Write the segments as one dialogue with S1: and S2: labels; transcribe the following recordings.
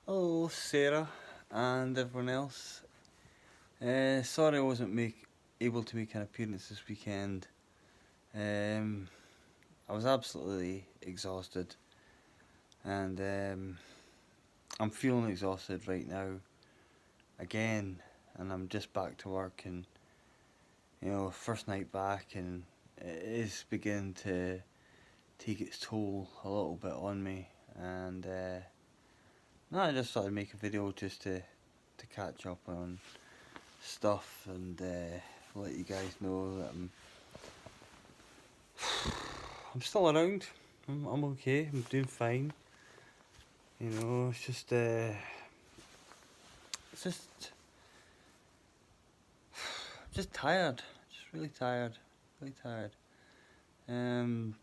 S1: Hello, Sarah, and everyone else. Sorry I wasn't able to make an appearance this weekend. Um, I was absolutely exhausted, and I'm feeling exhausted right now again. And I'm just back to work, and first night back, and it is beginning to take its toll a little bit on me. And no, I just thought I'd make a video just to catch up on stuff and let you guys know that I'm still around. I'm okay. I'm doing fine. It's just tired. Just really tired. Really tired. Um,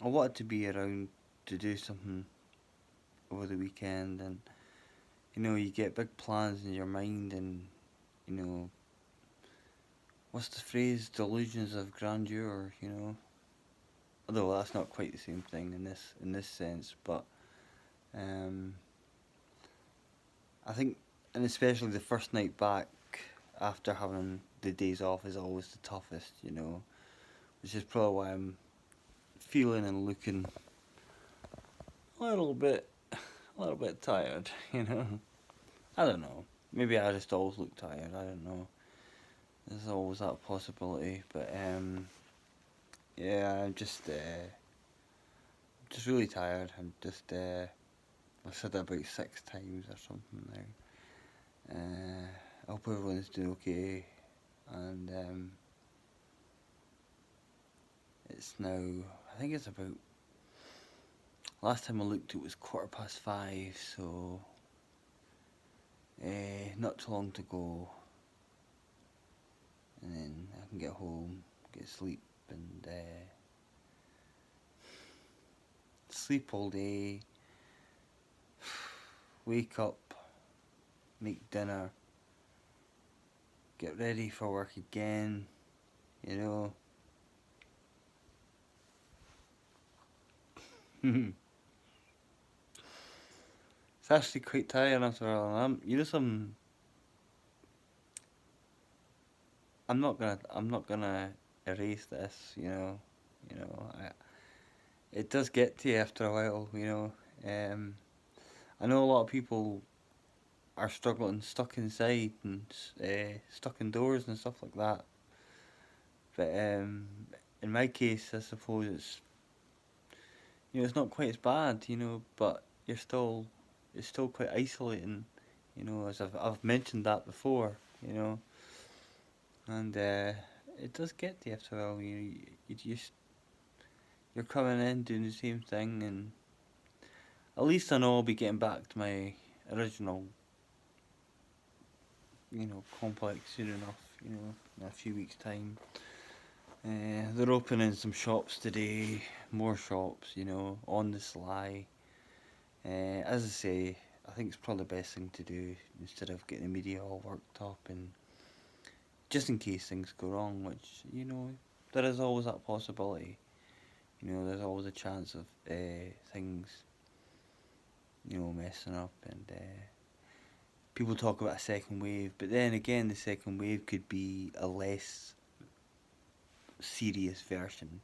S1: I wanted to be around to do something over the weekend, and you get big plans in your mind, and you know, what's the phrase? Delusions of grandeur. Although that's not quite the same thing in this sense, but um, I think, and especially the first night back after having the days off is always the toughest, which is probably why I'm feeling and looking a little bit, a little bit tired. I don't know. Maybe I just always look tired. I don't know. There's always that possibility, but yeah, I'm just really tired. I've said that about 6 times or something now. I hope everyone's doing okay, and it's now, I think it's about, last time I looked it was 5:15, so not too long to go, and then I can get home, get sleep, and sleep all day, wake up, make dinner, get ready for work again, you know. It's actually quite tiring after all. I'm not gonna erase this. It does get to you after a while. Um, I know a lot of people are struggling, stuck inside and stuck indoors and stuff like that. But in my case, I suppose it's not quite as bad. But it's still quite isolating. As I've mentioned that before. You know, and it does get to you after a while. You're coming in doing the same thing, and at least I know I'll be getting back to my original, complex soon enough. In a few weeks' time. They're opening some shops today, more shops. On the sly. As I say, I think it's probably the best thing to do instead of getting the media all worked up, and just in case things go wrong, which there is always that possibility. There's always a chance of things messing up, and people talk about a second wave, but then again, the second wave could be a less serious version,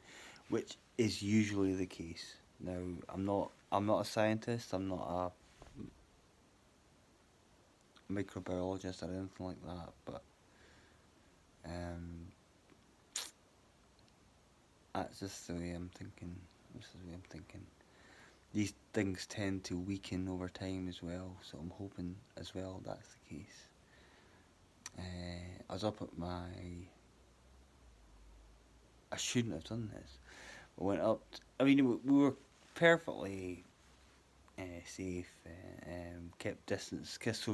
S1: which is usually the case. Now, I'm not a scientist. I'm not a microbiologist or anything like that, but um, that's just the way I'm thinking. This is the way I'm thinking. These things tend to weaken over time as well, so I'm hoping as well that's the case. I was up at I shouldn't have done this. I went up. I mean, we were perfectly safe. Kept distance. Kept,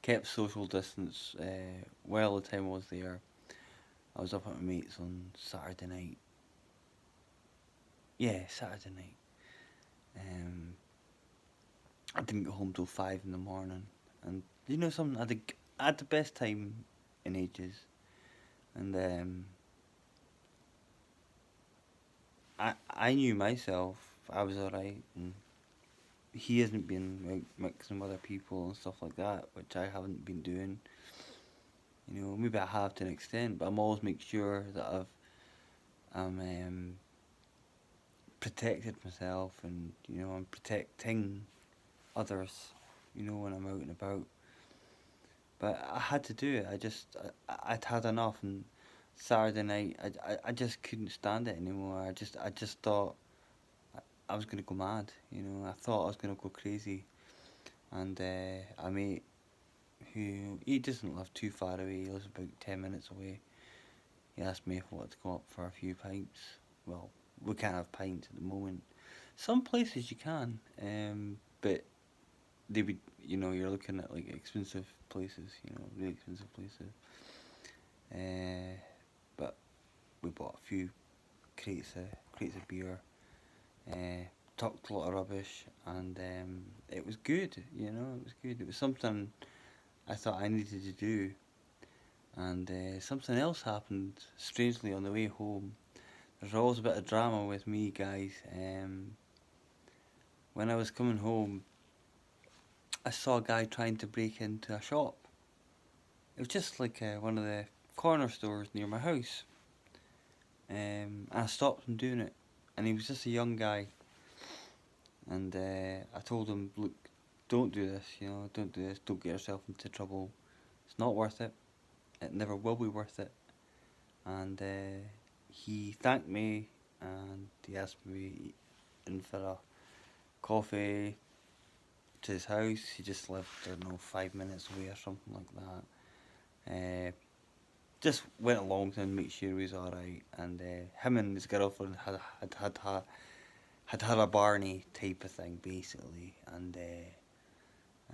S1: kept social distance. While the time I was there, I was up at my mate's on Saturday night. Yeah, Saturday night. Um, I didn't get home till 5 in the morning, and something, I had the best time in ages, and I I knew myself. I was alright, and he hasn't been mixing with other people and stuff like that, which I haven't been doing. You know, maybe I have to an extent, but I'm always make sure that I'm protected myself, and you know I'm protecting others. You know when I'm out and about. But I had to do it. I'd had enough, and Saturday night I just couldn't stand it anymore. I just thought I was gonna go mad. You know, I thought I was gonna go crazy, and a mate who he doesn't live too far away. He lives about 10 minutes away. He asked me if I wanted to go up for a few pints. Well, we can't have pints at the moment. Some places you can, but they would, you know, you're looking at like expensive places, you know, really expensive places. But we bought a few crates of beer, talked a lot of rubbish, and it was good. You know, it was good. It was something I thought I needed to do, and something else happened strangely on the way home. There's always a bit of drama with me, guys. When I was coming home, I saw a guy trying to break into a shop. It was just like one of the corner stores near my house. And I stopped him doing it. And he was just a young guy. And I told him, look, don't do this, you know, don't do this, don't get yourself into trouble. It's not worth it. It never will be worth it. And he thanked me, and he asked me in for a coffee to his house. He just lived, I don't know, 5 minutes away or something like that. Just went along to make sure he was alright, and him and his girlfriend had a Barney type of thing basically, and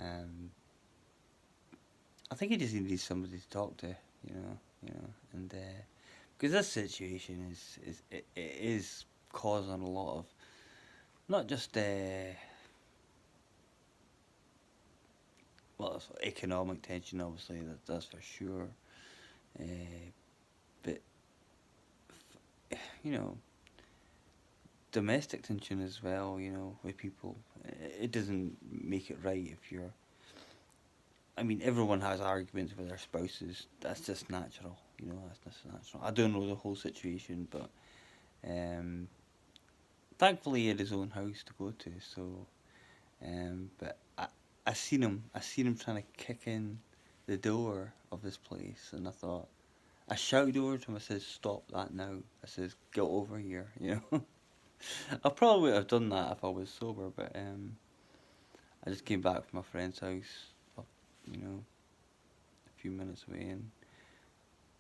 S1: um, I think he just needed somebody to talk to, you know, and because this situation is causing a lot of not just well, it's economic tension, obviously, that's for sure. Uh, but you know, domestic tension as well. You know, with people, it doesn't make it right if you're. I mean, everyone has arguments with their spouses. That's just natural. You know, that's just natural. I don't know the whole situation, but um, thankfully he had his own house to go to. So, but I seen him. I seen him trying to kick in the door of this place, and I thought. I shouted over to him. I said, "Stop that now!" I says, "Get over here." You know. I probably would have done that if I was sober, but I just came back from my friend's house, you know, a few minutes away, and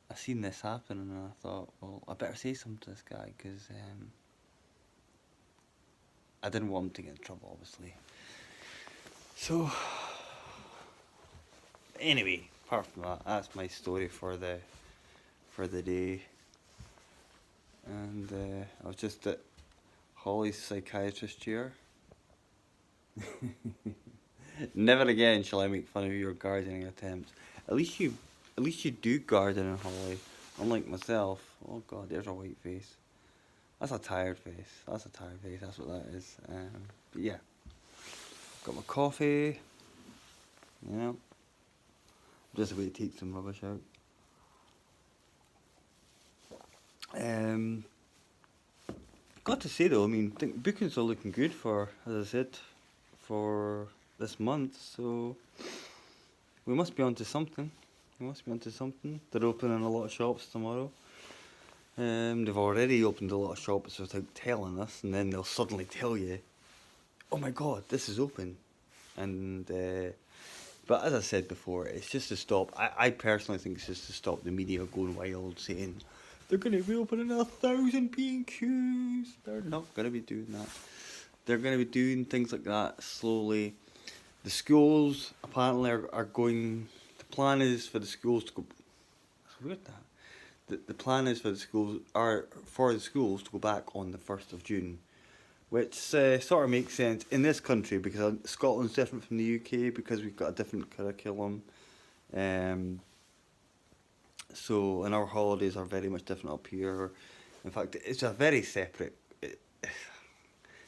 S1: I seen this happen, and I thought, well, I better say something to this guy because I didn't want him to get in trouble, obviously. So, anyway, apart from that, that's my story for the day, and I was just at Holly's psychiatrist chair. Never again shall I make fun of your gardening attempts. At least you do garden, Holly. Unlike myself. Oh God, there's a white face. That's a tired face. That's a tired face. That's what that is. But yeah, got my coffee. You know, just a way to take some rubbish out. Got to say though, I mean, think bookings are looking good for, as I said, for this month. So we must be onto something. We must be onto something. They're opening a lot of shops tomorrow. They've already opened a lot of shops without telling us, and then they'll suddenly tell you, "Oh my God, this is open," and but as I said before, it's just to stop. I personally think it's just to stop the media going wild, saying they're going to be opening 1,000 B&Qs. They're not going to be doing that. They're going to be doing things like that slowly. The schools apparently are going. The plan is for the schools to go. That's weird. The plan is for the schools to go back on the 1st of June, which sort of makes sense in this country because Scotland's different from the UK because we've got a different curriculum. So, and our holidays are very much different up here. In fact, it's a very separate.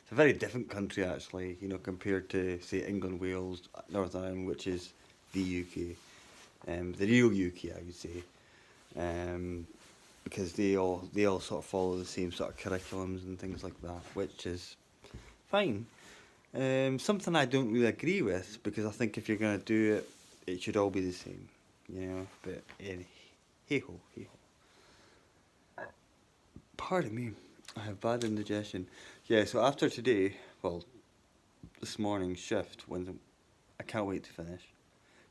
S1: It's a very different country actually, you know, compared to say England, Wales, Northern Ireland, which is the UK, the real UK, I would say, um, because they all sort of follow the same sort of curriculums and things like that, which is fine. Something I don't really agree with because I think if you're gonna do it, it should all be the same, you know. But hey ho, hey ho. Pardon me, I have bad indigestion. Yeah, so after today, well, this morning's shift, when I can't wait to finish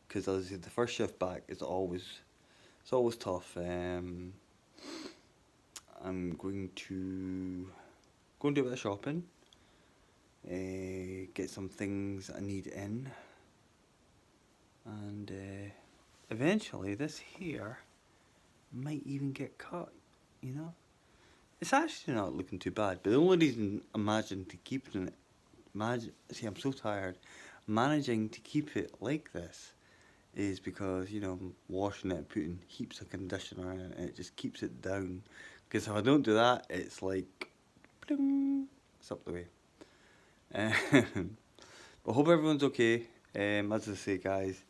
S1: because as the first shift back is always it's always tough. I'm going to do a bit of shopping, get some things I need in, and eventually this here might even get cut. You know, it's actually not looking too bad. But the only reason I'm managing to keep it, see, I'm so tired. Managing to keep it like this is because you know I'm washing it, putting heaps of conditioner in it, and it just keeps it down. Because if I don't do that, it's like, bling, it's up the way. But hope everyone's okay. As I say, guys,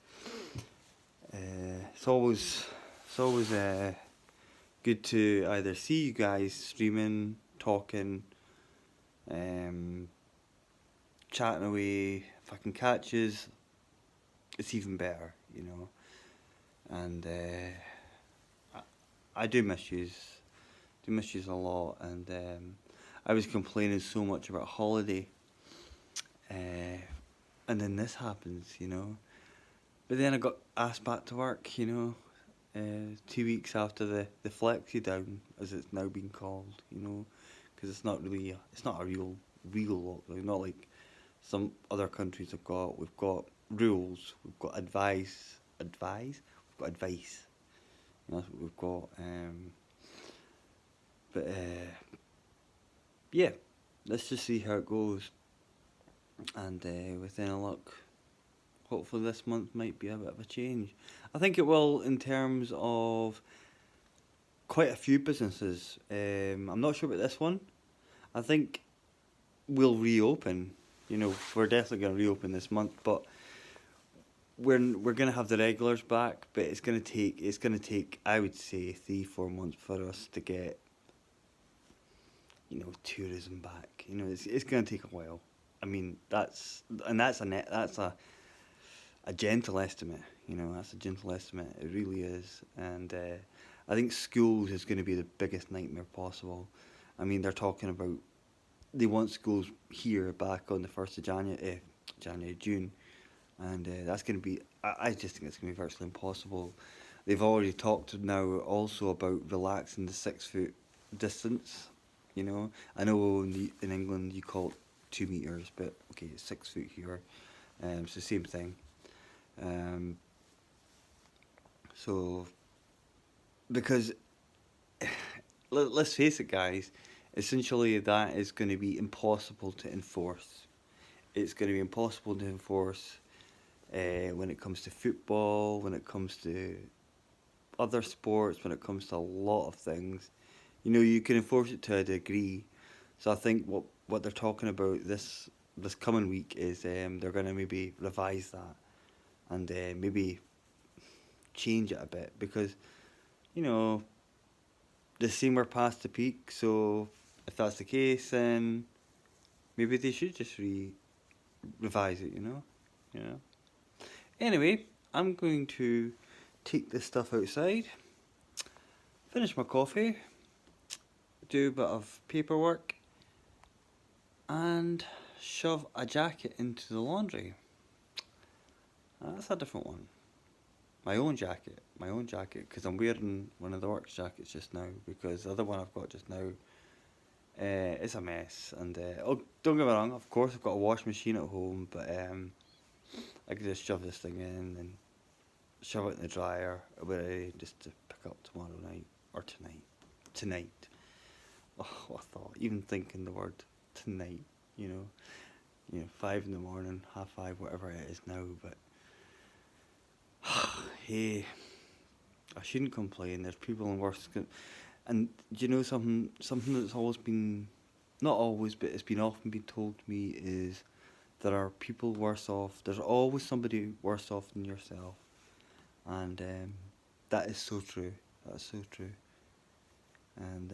S1: it's always good to either see you guys streaming, talking, um, chatting away. If I can catch yous, it's even better, you know. And I do miss yous. Do miss yous a lot. And I was complaining so much about holiday, and then this happens, you know. But then I got asked back to work, you know, 2 weeks after the flexi down, as it's now being called, you know, because it's not really it's not a real lockdown. Not like some other countries have got. We've got rules. We've got advice. We've got advice. You know, that's what we've got. But yeah, let's just see how it goes. And with any luck, hopefully this month might be a bit of a change. I think it will in terms of quite a few businesses. I'm not sure about this one. I think we'll reopen. You know, we're definitely going to reopen this month, but we're going to have the regulars back. But it's going to take I would say 3-4 months for us to get, you know, tourism back. You know, it's going to take a while. I mean, that's a gentle estimate. You know, that's a gentle estimate. It really is, and I think schools is going to be the biggest nightmare possible. I mean, they're talking about they want schools here back on the 1st of June, and that's going to be. I just think it's going to be virtually impossible. They've already talked now also about relaxing the 6 foot distance. You know, I know in England you call it 2 meters, but okay, it's 6 foot here. It's the same thing. Um, so, because let's face it, guys, essentially that is going to be impossible to enforce. It's going to be impossible to enforce when it comes to football, when it comes to other sports, when it comes to a lot of things. You know, you can enforce it to a degree. So I think what they're talking about this coming week is they're going to maybe revise that and maybe change it a bit because, you know, they seem we're past the peak. So if that's the case, then maybe they should just revise it. You know. Anyway, I'm going to take this stuff outside, finish my coffee, do a bit of paperwork, and shove a jacket into the laundry. That's a different one. My own jacket, because I'm wearing one of the works jackets just now, because the other one I've got just now is a mess. And oh, don't get me wrong, of course I've got a wash machine at home, but I could just shove this thing in and shove it in the dryer, ready just to pick up tomorrow night, or tonight. Oh, what a thought, even thinking the word tonight, you know, 5 in the morning, 5:30, whatever it is now, but hey, I shouldn't complain. There's people in worse. And do you know something? Something that's always been not always, but it's been often been told to me, is there are people worse off. There's always somebody worse off than yourself, and that is so true. That's so true. And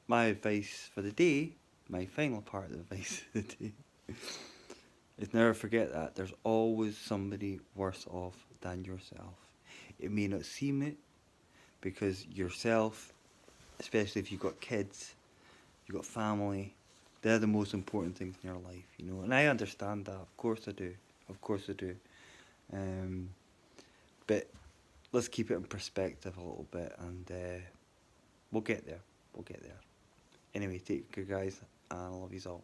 S1: my advice for the day, my final part of the advice of the day, is never forget that there's always somebody worse off than yourself. It may not seem it, because yourself, especially if you've got kids, you've got family, they're the most important things in your life, you know. And I understand that, of course I do. Of course I do. Um, but let's keep it in perspective a little bit, and we'll get there. We'll get there. Anyway, take care, guys, and I love you all.